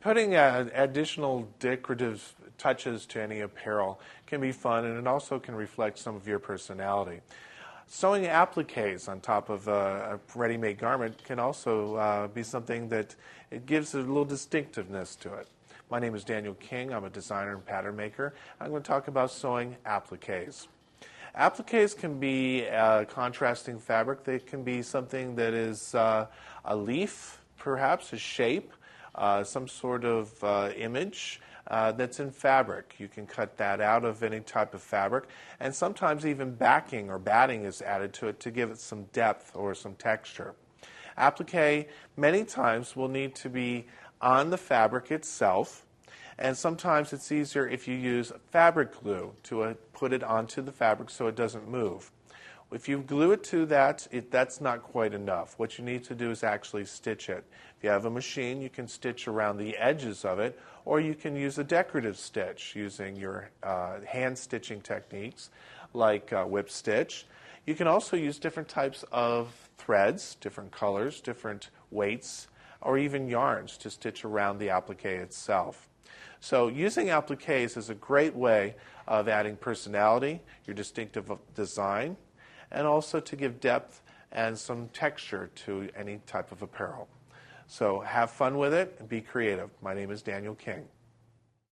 Putting additional decorative touches to any apparel can be fun, and it also can reflect some of your personality. Sewing appliques on top of a ready-made garment can also be something that it gives a little distinctiveness to it. My name is Daniel King. I'm a designer and pattern maker. I'm going to talk about sewing appliques. Appliques can be contrasting fabric. They can be something that is a leaf, perhaps a shape, some sort of image that's in fabric. You can cut that out of any type of fabric, and sometimes even backing or batting is added to it to give it some depth or some texture. Applique many times will need to be on the fabric itself, and sometimes it's easier if you use fabric glue to put it onto the fabric so it doesn't move. If you glue it to that, that's not quite enough. What you need to do is actually stitch it. If you have a machine, you can stitch around the edges of it, or you can use a decorative stitch using your hand stitching techniques like whip stitch. You can also use different types of threads, different colors, different weights, or even yarns to stitch around the applique itself. So using appliques is a great way of adding personality, your distinctive design, and also to give depth and some texture to any type of apparel. So have fun with it and be creative. My name is Daniel King.